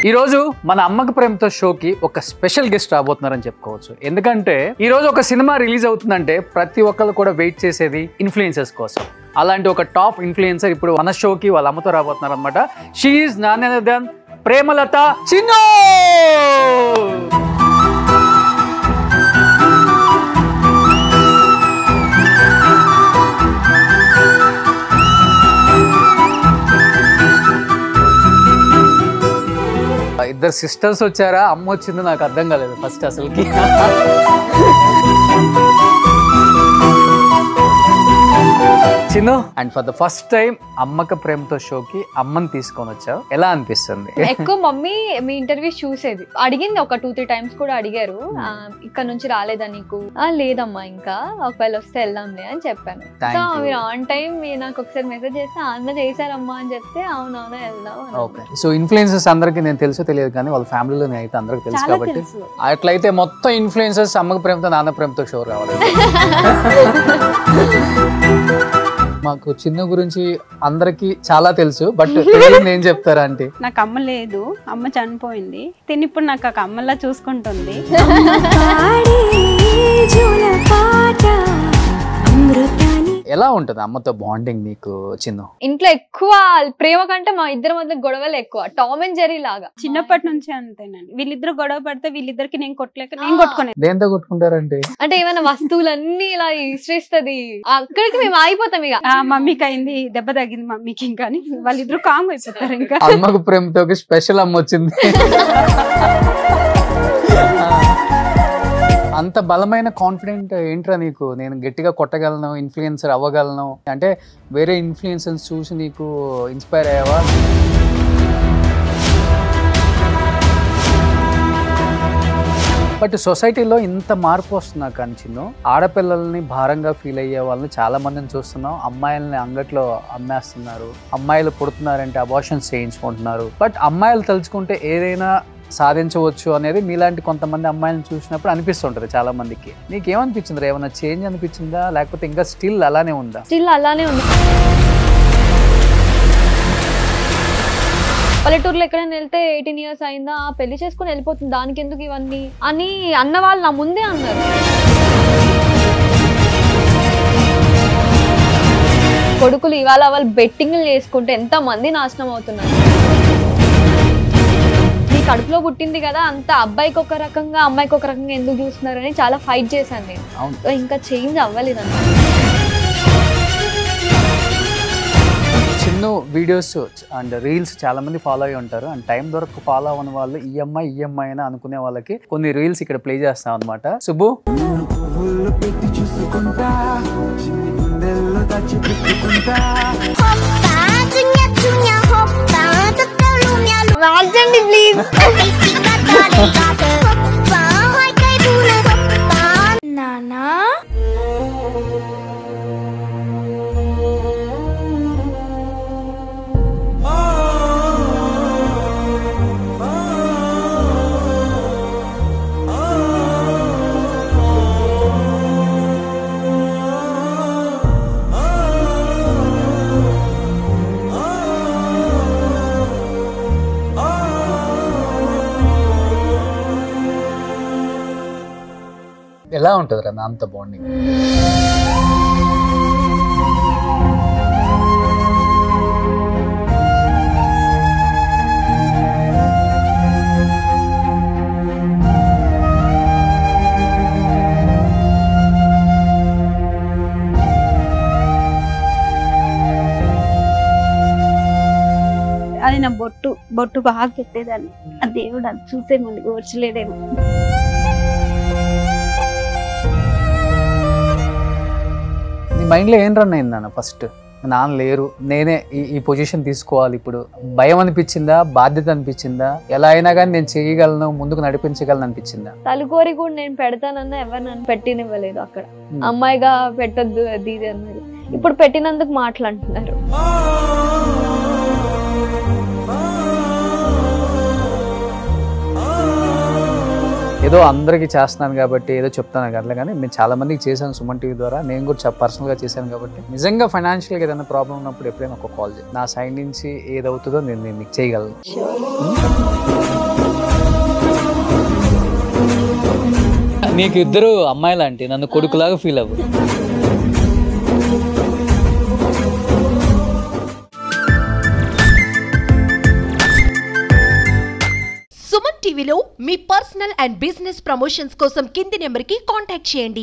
ఈ రోజు మన అమ్మకి ప్రేమతో షోకి ఒక స్పెషల్ గెస్ట్ రాబోతున్నారని చెప్పుకోవచ్చు. ఎందుకంటే ఈ రోజు ఒక సినిమా రిలీజ్ అవుతుందంటే ప్రతి ఒక్కరు కూడా వెయిట్ చేసేది ఇన్ఫ్లుయెన్సర్స్ కోసం. అలాంటి ఒక టాప్ ఇన్ఫ్లుయెన్సర్ ఇప్పుడు మన షోకి వాళ్ళ అమ్మతో రాబోతున్నారు అనమాట. She is none other than Premalatha Chinnu. ఇద్దరు సిస్టర్స్ వచ్చారా, అమ్మ వచ్చిందో నాకు అర్థం కాలేదు ఫస్ట్ అసలుకి. Chinnu, and for the first time అమ్మక ప్రేమతో షోకి అమ్మని తీసుకొని వచ్చావు, ఎలా అనిపిస్తుంది? ఎక్కువ మమ్మీ మీ ఇంటర్వ్యూస్ చూసేది, అడిగింది ఒక 2-3 టైమ్స్ కూడా అడిగారు, ఇక్కడ నుంచి రాలేదా నీకు? లేదమ్మా, ఇంకా ఒకవేళ వస్తే వెళ్దాంలే అని చెప్పాను. సో మీరు ఆన్ టైం నాకు ఒకసారి మెసేజ్ చేస్తే అన్న చేశారమ్మా అని చెప్తే అవునవునా వెళ్దాం. ఓకే, సో ఇన్ఫ్లుయెన్సర్స్ అందరికి నేను తెలుసో తెలియదు కానీ వాళ్ళ ఫ్యామిలీలో అయితే అందరికి తెలుసు కాబట్టి అట్లయితే మొత్తం ఇన్ఫ్లుయెన్సర్స్ అమ్మక ప్రేమతో నాన్న ప్రేమతో షో రావాలి. మాకు చిన్న గురించి అందరికి చాలా తెలుసు, బట్ ఏం చెప్తారా అంటే నాకు అమ్మ లేదు, అమ్మ చనిపోయింది. తిని ఇప్పుడు నాకు ఒక అమ్మలా చూసుకుంటుంది. ఎలా ఉంటుంది అమ్మతో బాండింగ్ నీకు చిన్న? ఇంట్లో ఎక్కువ ప్రేమ కంటే మా ఇద్దరి మధ్య గొడవలు ఎక్కువ, టామ్ అండ్ జెర్రీ లాగా. చిన్నప్పటి నుంచి అంతేనండి, వీళ్ళిద్దరు గొడవ పడితే వీళ్ళిద్దరికి నేను కొట్టలేక నేను కొట్టుకునే. దేంతో కొట్టుకుంటారంటే అంటే ఏమైనా వస్తువులన్నీ ఇలా ఇసిరేస్తుంది, అక్కడికి మేము ఆగిపోతాం. ఇక మమ్మీకి అయింది, దెబ్బ తగ్గింది మమ్మీకి, ఇంకా వాళ్ళిద్దరు కామ్ అయిపోతారు. ఇంకా అమ్మకు ప్రేమతో స్పెషల్ అమ్మ వచ్చింది. అంత బలమైన కాన్ఫిడెంట్ ఏంట్రా నీకు? నేను గట్టిగా కొట్టగలను, ఇన్ఫ్లుయెన్సర్ అవ్వగలను అంటే వేరే ఇన్ఫ్లుయెన్సర్స్ చూసి నీకు ఇన్స్పైర్ అయ్యావా? బట్ సొసైటీలో ఇంత మార్పు వస్తున్నా కానీ చిన్న ఆడపిల్లల్ని భారంగా ఫీల్ అయ్యే వాళ్ళని చాలా మందిని చూస్తున్నాం. అమ్మాయిల్ని అంగట్లో అమ్మేస్తున్నారు, అమ్మాయిలు పుడుతున్నారంటే అబార్షన్స్ చేయించుకుంటున్నారు. బట్ అమ్మాయిలు తలుచుకుంటే ఏదైనా సాధించవచ్చు అనేది మీలాంటి కొంతమంది అమ్మాయిలను చూసినప్పుడు అనిపిస్తుంటది చాలా మందికి. నీకేమనిపించింది? ఏమైనా చేంజ్ అనిపించిందా, లేకపోతే ఇంకా స్టిల్ అలానే ఉందా? స్టిల్ అలానే ఉంది. పల్లెటూరులో ఎక్కడైనా వెళ్తే 18 years అయిందా, పెళ్లి చేసుకుని వెళ్ళిపోతుంది, దానికి ఎందుకు ఇవన్నీ అని అన్న వాళ్ళు నా ముందే అన్నారు. కొడుకులు ఇవాళ వాళ్ళు బెట్టింగ్లు చేసుకుంటే ఎంత మంది నాశనం అవుతున్నారు. కడుపులో పుట్టింది కదా, అంత అబ్బాయికి ఒక రకంగా అమ్మాయికి ఒక రకంగా ఎందుకు చూస్తున్నారు అని చాలా ఫైట్ చేశాను నేను. ఇంకా చేంజ్ అవ్వలేదు అన్నమాట. చిన్న వీడియోస్ అండ్ రీల్స్ చాలా మంది ఫాలో అయ్యి ఉంటారు, అండ్ టైం దొరకు ఫాలో అవ్వని వాళ్ళు ఈఎంఐ అని అనుకునే వాళ్ళకి కొన్ని రీల్స్ ఇక్కడ ప్లే చేస్తాం అనమాట. సుబ్బు, మార్చండి ప్లీజ్. నానా ఎలా ఉంటుంది రా అంత బాండింగ్? అది నా బొట్టు బాగా పెట్టేదాన్ని. ఆ దేవుడు అది చూసే ముందుకు వచ్చలేడేమో. నీ మైండ్లో ఏం రన్ అయిందన్న? ఫస్ట్ నాన్న లేరు, నేనే ఈ పొజిషన్ తీసుకోవాలి, ఇప్పుడు భయం అనిపించిందా, బాధ్యత అనిపించిందా, ఎలా అయినా కానీ నేను చేయగలను, ముందుకు నడిపించగలను అనిపించిందా? తలుకోరి కూడా నేను పెడతానన్నా ఎవరు నన్ను పెట్టినివ్వలేదు. అక్కడ అమ్మాయిగా పెట్టద్దు అది ఇది అన్నది. ఇప్పుడు పెట్టినందుకు మాట్లాడుతున్నారు. ఏదో అందరికీ చేస్తున్నాను కాబట్టి ఏదో చెప్తాను కదా, కానీ నేను చాలా మందికి చేశాను సుమన్ టీవీ ద్వారా, నేను కూడా పర్సనల్గా చేశాను కాబట్టి. నిజంగా ఫైనాన్షియల్గా ఏదైనా ప్రాబ్లం ఉన్నప్పుడు ఎప్పుడైనా ఒక కాల్ చేయి, నా సైడ్ నుంచి ఏదవుతుందో నేను మీకు చేయగలను. నీకు ఇద్దరు అమ్మాయిలాంటి, నన్ను కొడుకులాగా ఫీల్ అవ్వు. సుమన్ టీవీలో మీ పర్సనల్ అండ్ బిజినెస్ ప్రమోషన్స్ కోసం కింది నెంబర్కి కాంటాక్ట్ చేయండి.